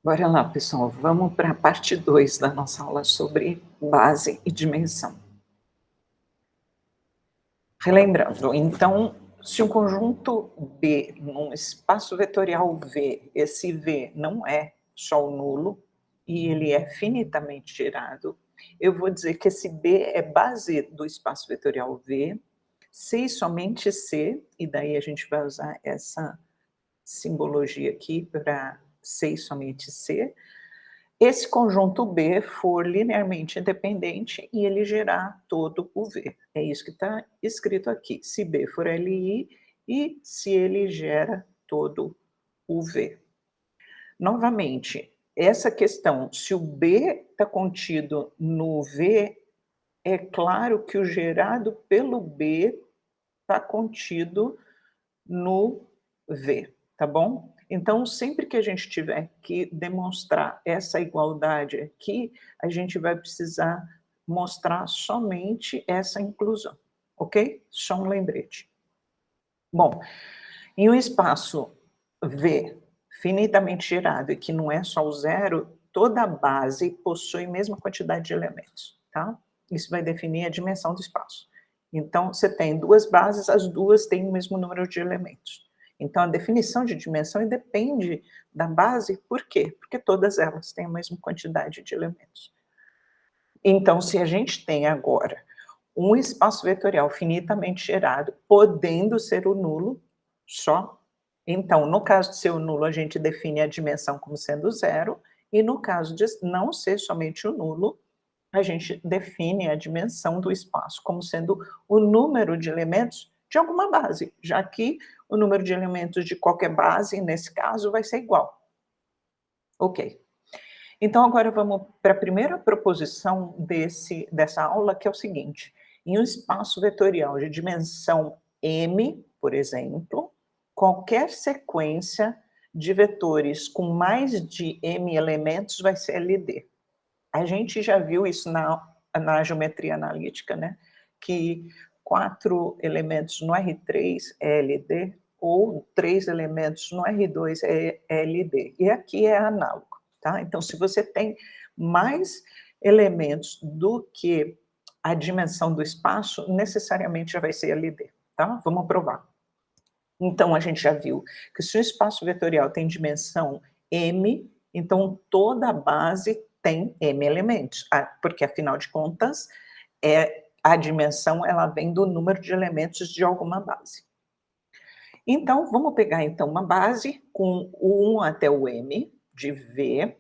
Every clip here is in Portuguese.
Bora lá, pessoal, vamos para a parte 2 da nossa aula sobre base e dimensão. Relembrando, então, se um conjunto B num espaço vetorial V, esse V não é só o nulo e ele é finitamente gerado, eu vou dizer que esse B é base do espaço vetorial V, se e somente se, e daí a gente vai usar essa simbologia aqui para se e somente se, esse conjunto B for linearmente independente e ele gerar todo o V. É isso que está escrito aqui. Se B for LI e se ele gera todo o V. Novamente, essa questão, se o B está contido no V, é claro que o gerado pelo B está contido no V, tá bom? Então, sempre que a gente tiver que demonstrar essa igualdade aqui, a gente vai precisar mostrar somente essa inclusão, ok? Só um lembrete. Bom, em um espaço V finitamente gerado e que não é só o zero, toda base possui a mesma quantidade de elementos, tá? Isso vai definir a dimensão do espaço. Então, você tem duas bases, as duas têm o mesmo número de elementos. Então, a definição de dimensão depende da base, por quê? Porque todas elas têm a mesma quantidade de elementos. Então, se a gente tem agora um espaço vetorial finitamente gerado, podendo ser o nulo só, então, no caso de ser o nulo, a gente define a dimensão como sendo zero, e no caso de não ser somente o nulo, a gente define a dimensão do espaço como sendo o número de elementos de alguma base, já que o número de elementos de qualquer base, nesse caso, vai ser igual. Ok. Então, agora vamos para a primeira proposição dessa aula, que é o seguinte: em um espaço vetorial de dimensão m, por exemplo, qualquer sequência de vetores com mais de m elementos vai ser LD. A gente já viu isso na geometria analítica, né? Que 4 elementos no R3 é LD, ou 3 elementos no R2 é LD. E aqui é análogo, tá? Então, se você tem mais elementos do que a dimensão do espaço, necessariamente já vai ser LD, tá? Vamos provar. Então, a gente já viu que se o espaço vetorial tem dimensão m, então toda a base tem m elementos, porque afinal de contas, a dimensão ela vem do número de elementos de alguma base. Então, vamos pegar então uma base com o 1 até o m de V,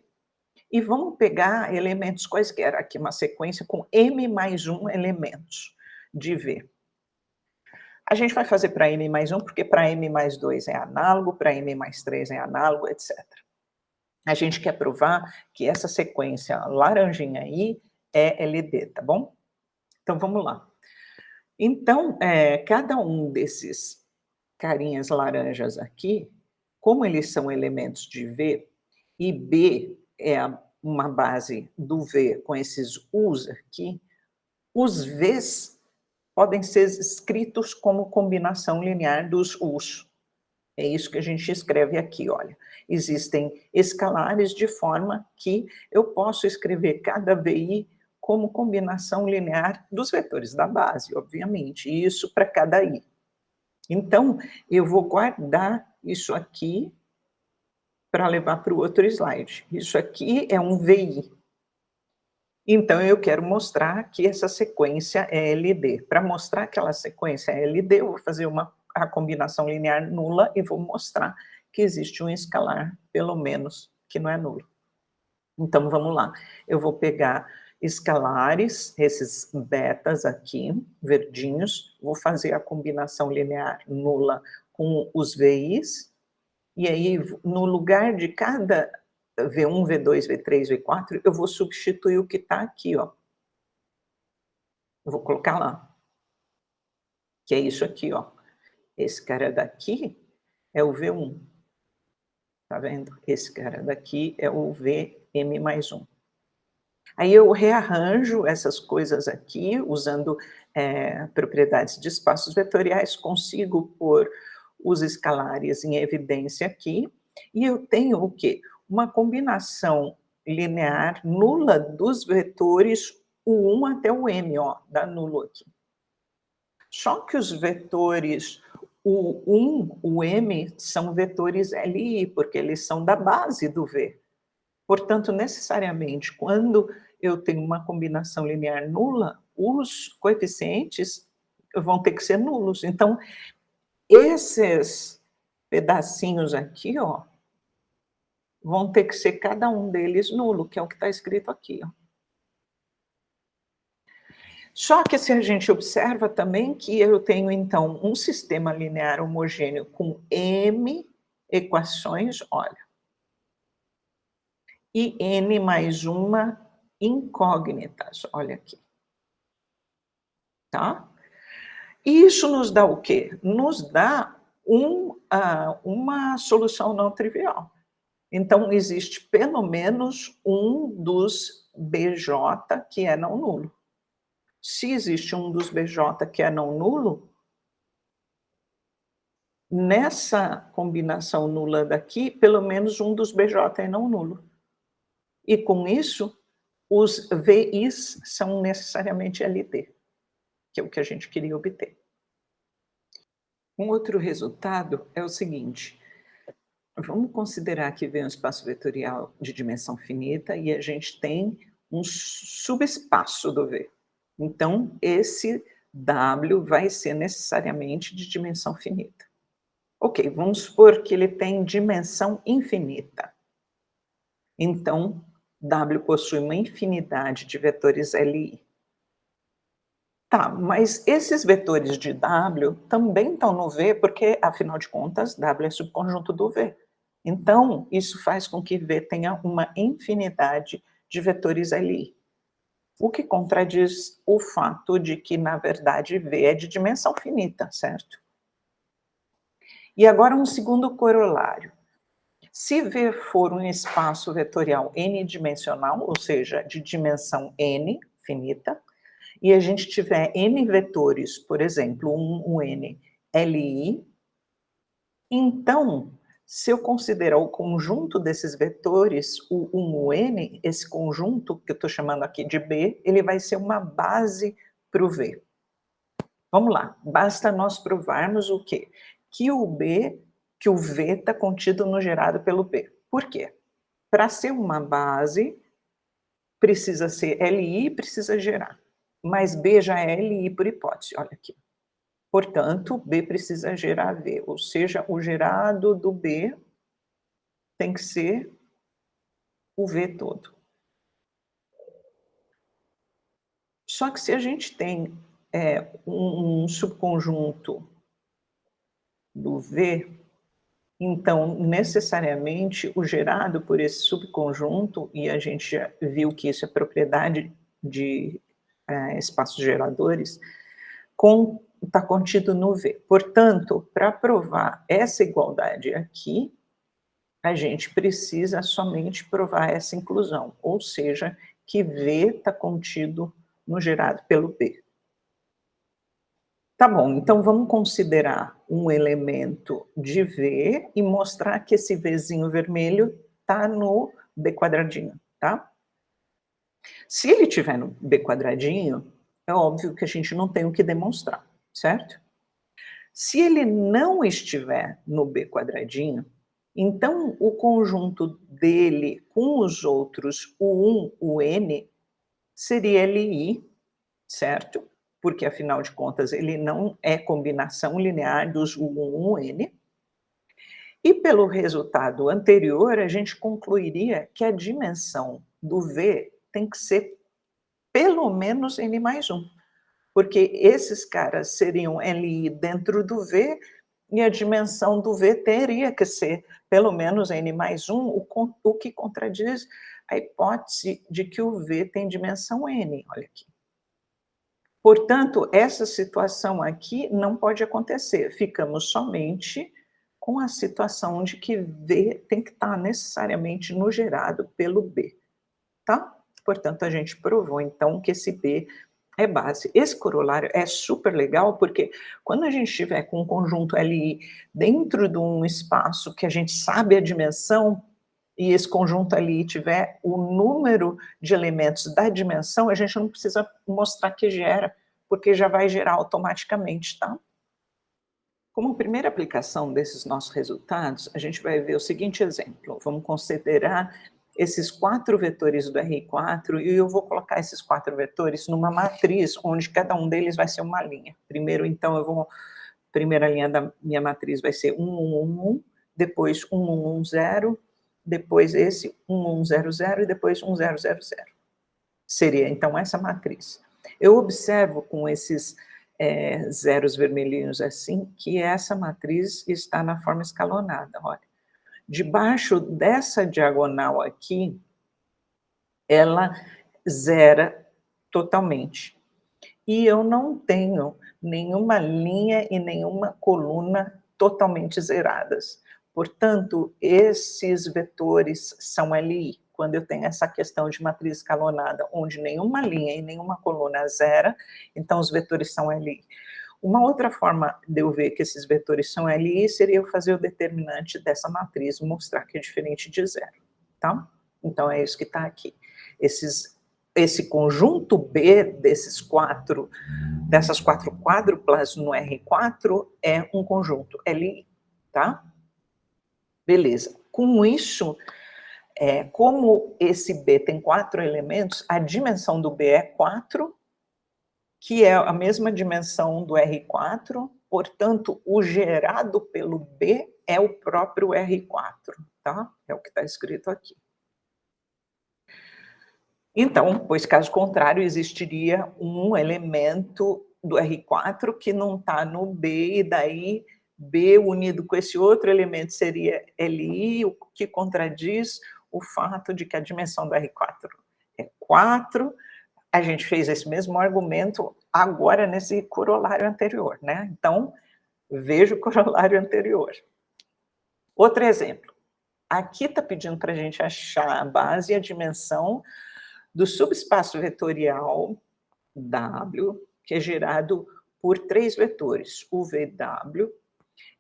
e vamos pegar elementos quaisquer, aqui uma sequência com m mais 1 elementos de V. A gente vai fazer para m mais 1, porque para m mais 2 é análogo, para m mais 3 é análogo, etc. A gente quer provar que essa sequência laranjinha aí é LD, tá bom? Então, vamos lá. Então, cada um desses carinhas laranjas aqui, como eles são elementos de V, e B é uma base do V com esses U's aqui, os V's podem ser escritos como combinação linear dos U's. É isso que a gente escreve aqui, olha. Existem escalares de forma que eu posso escrever cada VI como combinação linear dos vetores da base, obviamente, e isso para cada I. Então, eu vou guardar isso aqui para levar para o outro slide. Isso aqui é um VI. Então, eu quero mostrar que essa sequência é LD. Para mostrar que aquela sequência é LD, eu vou fazer a combinação linear nula e vou mostrar que existe um escalar, pelo menos, que não é nulo. Então, vamos lá. Eu vou pegar escalares, esses betas aqui, verdinhos, vou fazer a combinação linear nula com os VIs, e aí, no lugar de cada V1, V2, V3, V4, eu vou substituir o que está aqui, ó. Eu vou colocar lá, que é isso aqui, ó. Esse cara daqui é o V1, tá vendo? Esse cara daqui é o VM mais 1. Aí eu rearranjo essas coisas aqui, usando propriedades de espaços vetoriais, consigo pôr os escalares em evidência aqui, e eu tenho o quê? uma combinação linear nula dos vetores o 1 até o m, ó, dá nulo aqui. Só que os vetores o 1, o m, são vetores LI, porque eles são da base do V. Portanto, necessariamente, quando eu tenho uma combinação linear nula, os coeficientes vão ter que ser nulos. Então, esses pedacinhos aqui, ó, vão ter que ser cada um deles nulo, que é o que está escrito aqui, ó. Só que se a gente observa também que eu tenho, então, um sistema linear homogêneo com m equações, olha, e n mais uma incógnitas, olha aqui. Tá? E isso nos dá o quê? Nos dá uma solução não trivial. Então, existe pelo menos um dos BJ que é não nulo. Se existe um dos BJ que é não nulo, nessa combinação nula daqui, pelo menos um dos BJ é não nulo. E com isso, os VIs são necessariamente LT, que é o que a gente queria obter. Um outro resultado é o seguinte: vamos considerar que V é um espaço vetorial de dimensão finita e a gente tem um subespaço do V. Então, esse W vai ser necessariamente de dimensão finita. Ok, vamos supor que ele tem dimensão infinita. Então, W possui uma infinidade de vetores LI. Tá, mas esses vetores de W também estão no V, porque, afinal de contas, W é subconjunto do V. Então, isso faz com que V tenha uma infinidade de vetores LI. O que contradiz o fato de que, na verdade, V é de dimensão finita, certo? E agora um segundo corolário. Se V for um espaço vetorial n-dimensional, ou seja, de dimensão n, finita, e a gente tiver n vetores, por exemplo, um n LI, então, se eu considerar o conjunto desses vetores, o 1, o n, esse conjunto que eu estou chamando aqui de B, ele vai ser uma base para o V. Vamos lá, basta nós provarmos o quê? Que o V está contido no gerado pelo B. Por quê? Para ser uma base, precisa ser LI, precisa gerar. Mas B já é LI por hipótese, olha aqui. Portanto, B precisa gerar V, ou seja, o gerado do B tem que ser o V todo. Só que se a gente tem um subconjunto do V, então, necessariamente, o gerado por esse subconjunto, e a gente já viu que isso é propriedade de espaços geradores, está contido no V. Portanto, para provar essa igualdade aqui, a gente precisa somente provar essa inclusão, ou seja, que V está contido no gerado pelo B. Tá bom, então vamos considerar um elemento de V e mostrar que esse Vzinho vermelho está no B quadradinho, tá? Se ele estiver no B quadradinho, é óbvio que a gente não tem o que demonstrar, certo? Se ele não estiver no B quadradinho, então o conjunto dele com os outros, o 1, o N, seria LI, certo? Porque, afinal de contas, ele não é combinação linear dos U1, UN. E pelo resultado anterior, a gente concluiria que a dimensão do V tem que ser pelo menos N mais 1, porque esses caras seriam LI dentro do V e a dimensão do V teria que ser pelo menos N mais 1, o que contradiz a hipótese de que o V tem dimensão N, olha aqui. Portanto, essa situação aqui não pode acontecer, ficamos somente com a situação de que V tem que estar necessariamente no gerado pelo B, tá? Portanto, a gente provou, então, que esse B é base. Esse corolário é super legal, porque quando a gente estiver com um conjunto LI dentro de um espaço que a gente sabe a dimensão e esse conjunto ali tiver o número de elementos da dimensão, a gente não precisa mostrar que gera, porque já vai gerar automaticamente, tá? Como primeira aplicação desses nossos resultados, a gente vai ver o seguinte exemplo. Vamos considerar esses 4 vetores do R4 e eu vou colocar esses 4 vetores numa matriz, onde cada um deles vai ser uma linha. Primeiro, então, primeira linha da minha matriz vai ser 1, 1, 1, 1, depois 1, 1, 1, 0, depois esse 1, 1, 0, 0 e depois 1, 0, 0, 0. Seria, então, essa matriz. Eu observo com esses zeros vermelhinhos assim, que essa matriz está na forma escalonada, olha. Debaixo dessa diagonal aqui, ela zera totalmente. E eu não tenho nenhuma linha e nenhuma coluna totalmente zeradas. Portanto, esses vetores são LI. Quando eu tenho essa questão de matriz escalonada, onde nenhuma linha e nenhuma coluna zera, então os vetores são LI. Uma outra forma de eu ver que esses vetores são LI seria eu fazer o determinante dessa matriz, mostrar que é diferente de zero, tá? Então é isso que está aqui. Esse conjunto B dessas quatro quádruplas no R4 é um conjunto LI, tá? Beleza. Com isso, como esse B tem 4 elementos, a dimensão do B é 4, que é a mesma dimensão do R4, portanto, o gerado pelo B é o próprio R4, tá? É o que está escrito aqui. Então, pois caso contrário, existiria um elemento do R4 que não está no B, e daí B unido com esse outro elemento seria LI, o que contradiz o fato de que a dimensão do R4 é 4. A gente fez esse mesmo argumento agora nesse corolário anterior, né? Então, veja o corolário anterior. Outro exemplo. Aqui está pedindo para a gente achar a base e a dimensão do subespaço vetorial W, que é gerado por 3 vetores. O VW,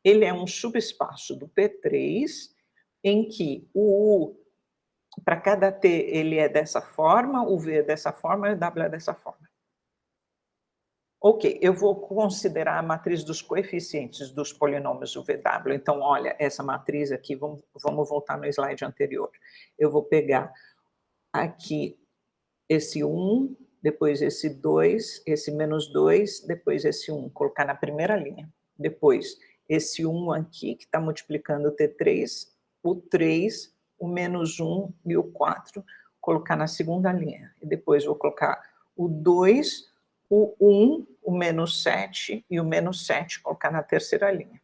ele é um subespaço do P3, em que o U, para cada T, ele é dessa forma, o V é dessa forma e o W é dessa forma. Ok, eu vou considerar a matriz dos coeficientes dos polinômios do VW. Então, olha, essa matriz aqui, vamos voltar no slide anterior. Eu vou pegar aqui esse 1, depois esse 2, esse menos 2, depois esse 1, colocar na primeira linha. Depois, esse 1 aqui, que está multiplicando o T3, o 3, o menos 1 e o 4, colocar na segunda linha. E depois vou colocar o 2, o 1, o menos 7 e o menos 7, colocar na terceira linha.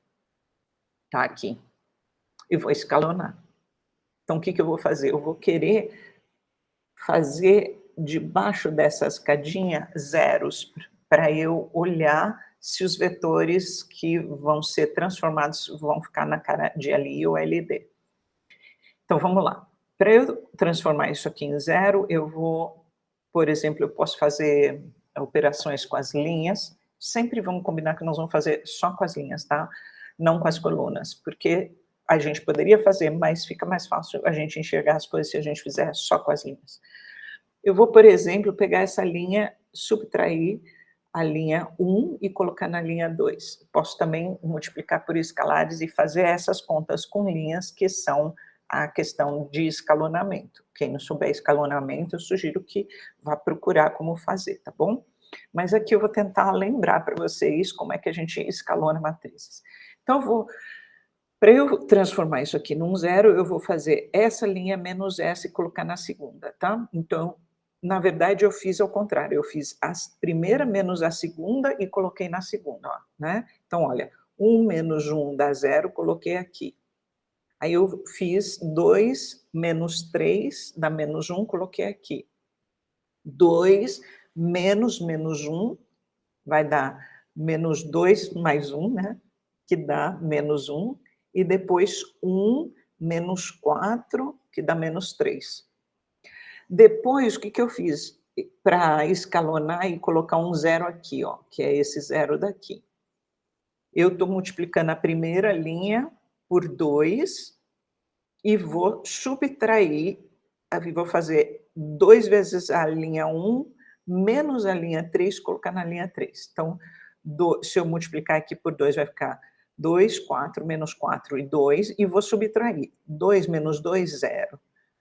Tá aqui. E vou escalonar. Então, o que eu vou fazer? Eu vou querer fazer debaixo dessa escadinha zeros, para eu olhar se os vetores que vão ser transformados vão ficar na cara de LI ou LD. Então, vamos lá. Para eu transformar isso aqui em zero, eu vou, por exemplo, eu posso fazer operações com as linhas. Sempre vamos combinar que nós vamos fazer só com as linhas, tá? Não com as colunas, porque a gente poderia fazer, mas fica mais fácil a gente enxergar as coisas se a gente fizer só com as linhas. Eu vou, por exemplo, pegar essa linha, subtrair a linha 1 e colocar na linha 2. Posso também multiplicar por escalares e fazer essas contas com linhas, que são a questão de escalonamento. Quem não souber escalonamento, eu sugiro que vá procurar como fazer, tá bom? Mas aqui eu vou tentar lembrar para vocês como é que a gente escalona matrizes. Então, para eu transformar isso aqui num zero, eu vou fazer essa linha menos essa e colocar na segunda, tá? Então, na verdade, eu fiz ao contrário. Eu fiz a primeira menos a segunda e coloquei na segunda, ó, né? Então, olha, 1 menos 1 dá 0, coloquei aqui. Aí eu fiz 2 menos 3 dá menos 1, coloquei aqui. 2 menos 1 vai dar menos 2 mais 1, né? Que dá menos 1. E depois 1 menos 4, que dá menos 3. Depois, o que eu fiz? Para escalonar e colocar um zero aqui, ó, que é esse zero daqui. Eu estou multiplicando a primeira linha por 2, e vou subtrair, vou fazer 2 vezes a linha 1 menos a linha 3, colocar na linha 3. Então, se eu multiplicar aqui por 2, vai ficar 2, 4, menos 4 e 2, e vou subtrair. 2 menos 2, 0.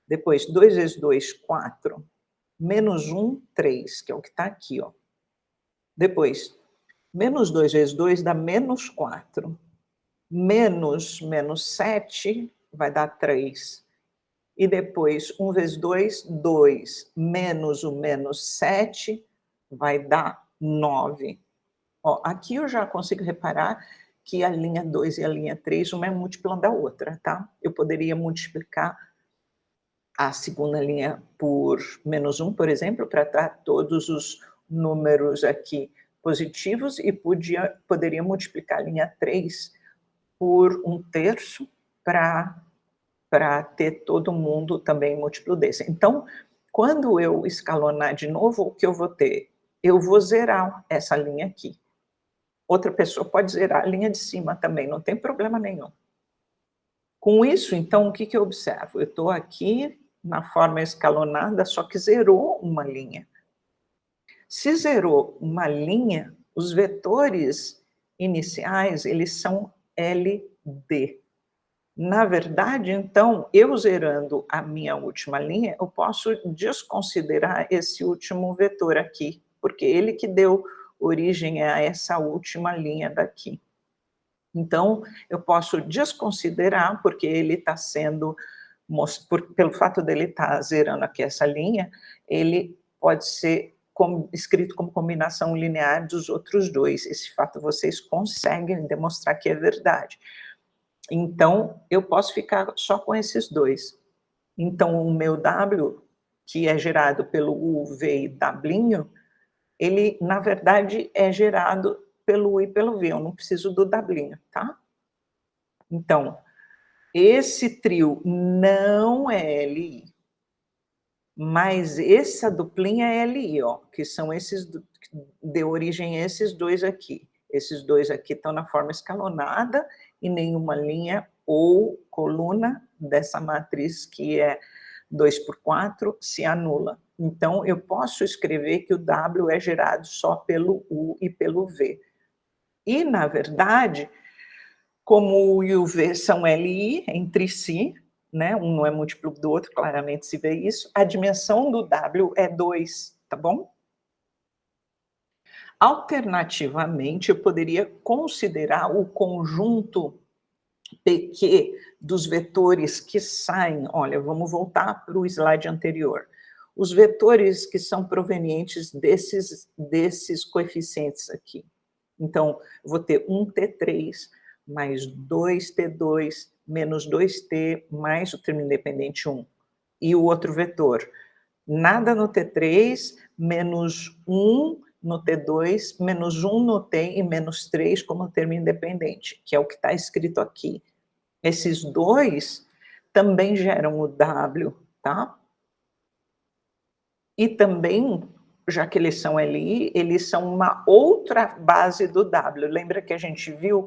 Depois, 2 vezes 2, 4. Menos 1, 3, que é o que está aqui, ó. Depois, menos 2 vezes 2 dá menos 4. Menos 7 vai dar 3. E depois, 1 vezes 2, 2. Menos o menos 7 vai dar 9. Ó, aqui eu já consigo reparar que a linha 2 e a linha 3, uma é múltipla da outra, tá? Eu poderia multiplicar a segunda linha por menos 1, por exemplo, para dar todos os números aqui positivos, e poderia multiplicar a linha 3 por 1/3 para ter todo mundo também múltiplo desse. Então, quando eu escalonar de novo, o que eu vou ter? Eu vou zerar essa linha aqui. Outra pessoa pode zerar a linha de cima também, não tem problema nenhum. Com isso, então, o que eu observo? Eu estou aqui na forma escalonada, só que zerou uma linha. Se zerou uma linha, os vetores iniciais, eles são LD. Na verdade, então, eu zerando a minha última linha, eu posso desconsiderar esse último vetor aqui, porque ele que deu origem a essa última linha daqui. Então, eu posso desconsiderar, porque ele está sendo, pelo fato dele estar zerando aqui essa linha, ele pode ser escrito como combinação linear dos outros dois. Esse fato vocês conseguem demonstrar que é verdade. Então, eu posso ficar só com esses dois. Então, o meu W, que é gerado pelo U, V e W, ele, na verdade, é gerado pelo U e pelo V, eu não preciso do W, tá? Então, esse trio não é LI, mas essa duplinha é LI, ó, que são esses, que deu origem a esses dois aqui. Esses dois aqui estão na forma escalonada e nenhuma linha ou coluna dessa matriz que é 2 por 4 se anula. Então, eu posso escrever que o W é gerado só pelo U e pelo V. E, na verdade, como o U e o V são LI entre si, né, um não é múltiplo do outro, claramente se vê isso, a dimensão do W é 2, tá bom? Alternativamente, eu poderia considerar o conjunto PQ dos vetores que saem. Olha, vamos voltar para o slide anterior. Os vetores que são provenientes desses coeficientes aqui. Então, eu vou ter 1t3 mais 2t2 menos 2t mais o termo independente 1. E o outro vetor, nada no t3, menos 1 no t2, menos 1 no t e menos 3 como termo independente, que é o que está escrito aqui. Esses dois também geram o W, tá? E também, já que eles são LI, eles são uma outra base do W. Lembra que a gente viu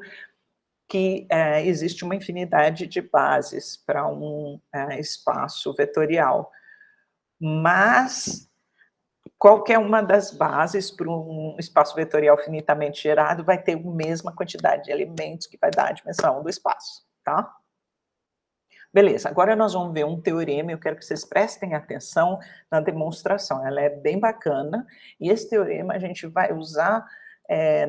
que existe uma infinidade de bases para um espaço vetorial. Mas qualquer uma das bases para um espaço vetorial finitamente gerado vai ter a mesma quantidade de elementos que vai dar a dimensão do espaço, tá? Beleza, agora nós vamos ver um teorema, eu quero que vocês prestem atenção na demonstração, ela é bem bacana, e esse teorema a gente vai usar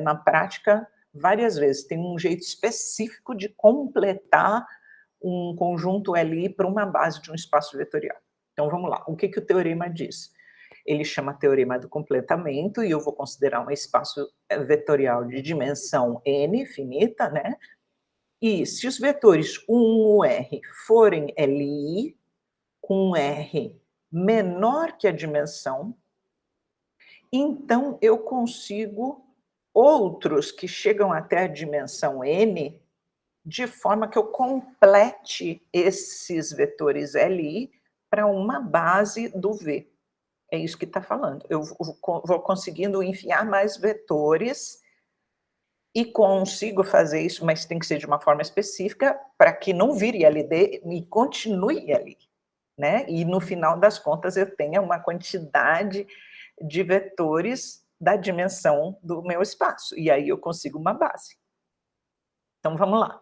na prática várias vezes, tem um jeito específico de completar um conjunto LI para uma base de um espaço vetorial. Então vamos lá, o que o teorema diz? Ele chama teorema do completamento, e eu vou considerar um espaço vetorial de dimensão n, finita, né? E se os vetores U, R forem LI, com um R menor que a dimensão, então eu consigo outros que chegam até a dimensão N, de forma que eu complete esses vetores LI para uma base do V. É isso que está falando. Eu vou conseguindo enfiar mais vetores E consigo fazer isso, mas tem que ser de uma forma específica, para que não vire LD e continue ali, né, e no final das contas eu tenha uma quantidade de vetores da dimensão do meu espaço, e aí eu consigo uma base. Então vamos lá.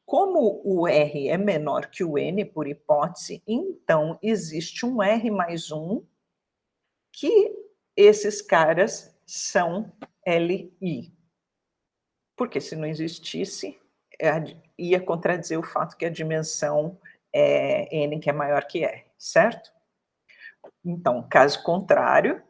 Como o R é menor que o N, por hipótese, então existe um R mais 1, que esses caras são Li. Porque se não existisse, ia contradizer o fato que a dimensão é N, que é maior que R, certo? Então, caso contrário,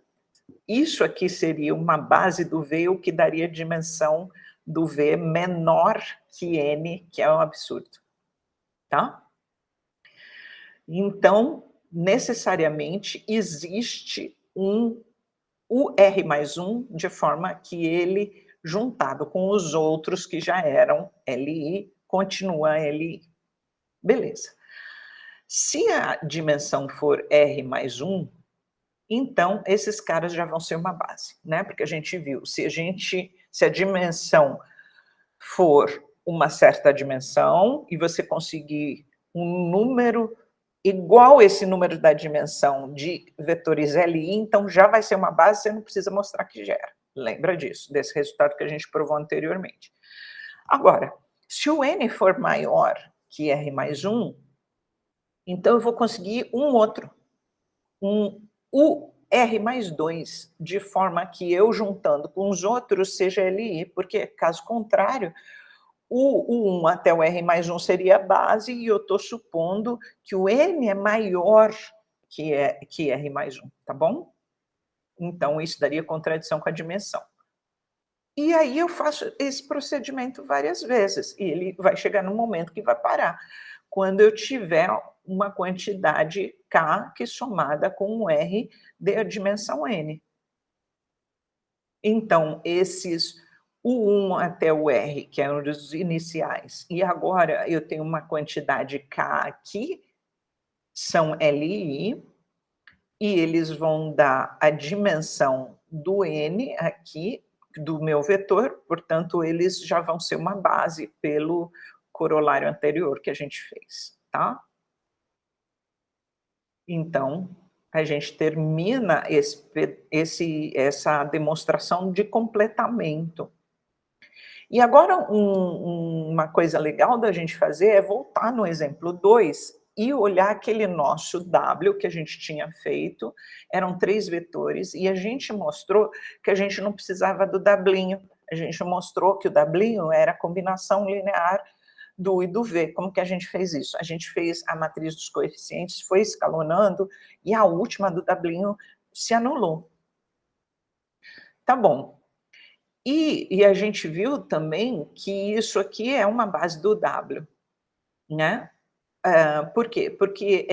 isso aqui seria uma base do V, o que daria dimensão do V menor que N, que é um absurdo, tá? Então, necessariamente, existe o R mais 1, de forma que ele, juntado com os outros que já eram Li, continua Li. Beleza. Se a dimensão for R mais 1, então esses caras já vão ser uma base, né? Porque a gente viu, se a dimensão for uma certa dimensão e você conseguir um número igual esse número da dimensão de vetores Li, então já vai ser uma base, você não precisa mostrar que gera. Lembra disso, desse resultado que a gente provou anteriormente. Agora, se o N for maior que R mais 1, então eu vou conseguir um outro, o R mais 2, de forma que eu juntando com os outros seja Li, porque caso contrário, o 1 até o R mais 1 seria a base, e eu estou supondo que o N é maior que R mais 1, tá bom? Então, isso daria contradição com a dimensão. E aí eu faço esse procedimento várias vezes, e ele vai chegar num momento que vai parar, quando eu tiver uma quantidade K que somada com um R dê a dimensão N. Então, o 1 até o R, que eram os iniciais, e agora eu tenho uma quantidade K aqui, são Li, e eles vão dar a dimensão do N aqui, do meu vetor, portanto, eles já vão ser uma base pelo corolário anterior que a gente fez, tá? Então, a gente termina essa demonstração de completamento. E agora uma coisa legal da gente fazer é voltar no exemplo 2 e olhar aquele nosso W que a gente tinha feito, eram 3 vetores, e a gente mostrou que a gente não precisava do W'inho, a gente mostrou que o W'inho era a combinação linear do U e do V. Como que a gente fez isso? A gente fez a matriz dos coeficientes, foi escalonando, e a última do W'inho se anulou. Tá bom. E a gente viu também que isso aqui é uma base do W, né? Por quê? Porque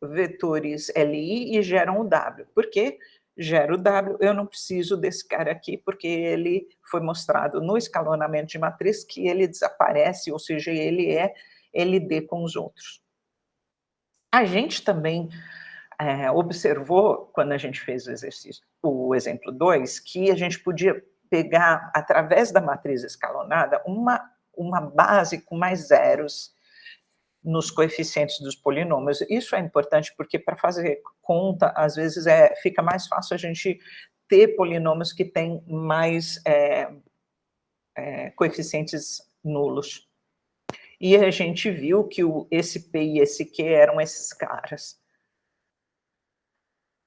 vetores Li e geram o W. Por quê? Gera o W, eu não preciso desse cara aqui, porque ele foi mostrado no escalonamento de matriz que ele desaparece, ou seja, ele é LD com os outros. A gente também observou, quando a gente fez o exemplo 2, que a gente podia pegar, através da matriz escalonada, uma base com mais zeros nos coeficientes dos polinômios. Isso é importante porque, para fazer conta, às vezes fica mais fácil a gente ter polinômios que têm mais coeficientes nulos. E a gente viu que esse P e esse Q eram esses caras.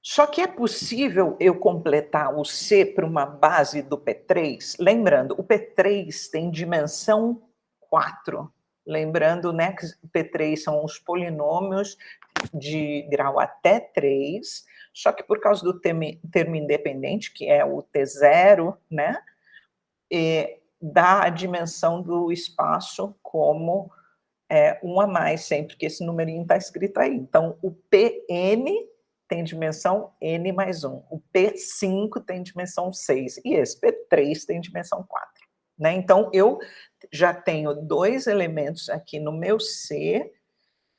Só que é possível eu completar o C para uma base do P3? Lembrando, o P3 tem dimensão 4. Lembrando, né, que o P3 são os polinômios de grau até 3, só que por causa do termo independente, que é o T0, né, dá a dimensão do espaço como 1 a mais sempre, que esse numerinho está escrito aí. Então, o Pn tem dimensão n mais 1, o P5 tem dimensão 6, e esse P3 tem dimensão 4. Né? Então, eu já tenho 2 elementos aqui no meu C,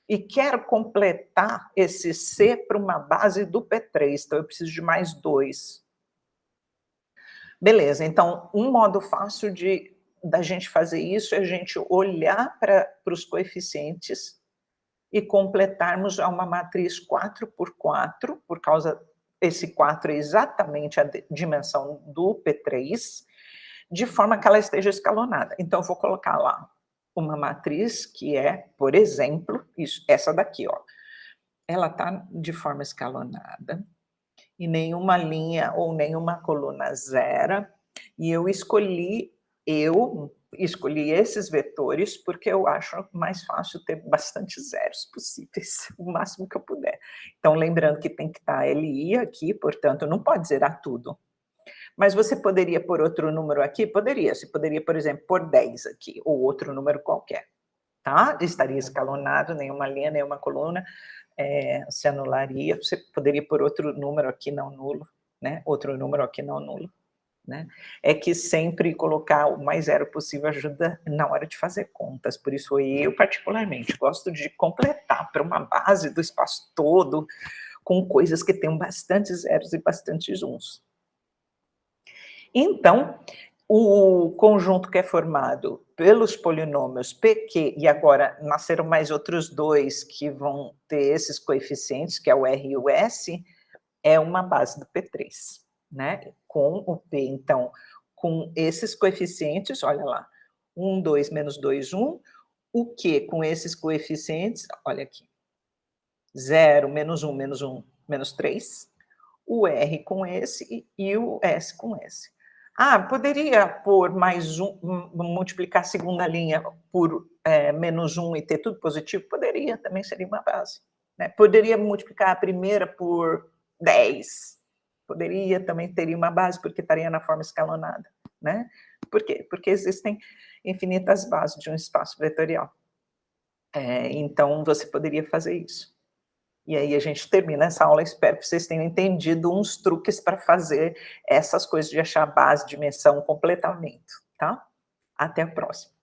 e quero completar esse C para uma base do P3, então eu preciso de mais 2. Beleza, então um modo fácil da gente fazer isso é a gente olhar para os coeficientes e completarmos já uma matriz 4x4, por causa esse 4 é exatamente a dimensão do P3, de forma que ela esteja escalonada. Então eu vou colocar lá uma matriz que é, por exemplo, isso, essa daqui, ó. Ela está de forma escalonada, e nenhuma linha ou nenhuma coluna zera, e eu escolhi esses vetores, porque eu acho mais fácil ter bastante zeros possíveis, o máximo que eu puder. Então lembrando que tem que estar LI aqui, portanto não pode zerar tudo. Mas você poderia pôr outro número aqui? Poderia, você poderia, por exemplo, pôr 10 aqui, ou outro número qualquer, tá? Estaria escalonado, nenhuma linha, nenhuma coluna, se anularia, você poderia pôr outro número aqui não nulo, né, outro número aqui não nulo, né. É que sempre colocar o mais zero possível ajuda na hora de fazer contas, por isso eu particularmente gosto de completar para uma base do espaço todo, com coisas que tenham bastante zeros e bastantes uns. Então, o conjunto que é formado pelos polinômios PQ, e agora nasceram mais outros dois que vão ter esses coeficientes, que é o R e o S, é uma base do P3, né? Com o P, então, com esses coeficientes, olha lá, 1, 2, menos 2, 1, o Q com esses coeficientes, olha aqui, 0, menos 1, menos 1, menos 3, o R com esse e o S com esse. Ah, poderia pôr mais multiplicar a segunda linha por menos 1 e ter tudo positivo? Poderia, também seria uma base. Né? Poderia multiplicar a primeira por 10? Poderia, também teria uma base, porque estaria na forma escalonada. Né? Por quê? Porque existem infinitas bases de um espaço vetorial. Então, você poderia fazer isso. E aí a gente termina essa aula, espero que vocês tenham entendido uns truques para fazer essas coisas de achar base, dimensão, completamento, tá? Até a próxima.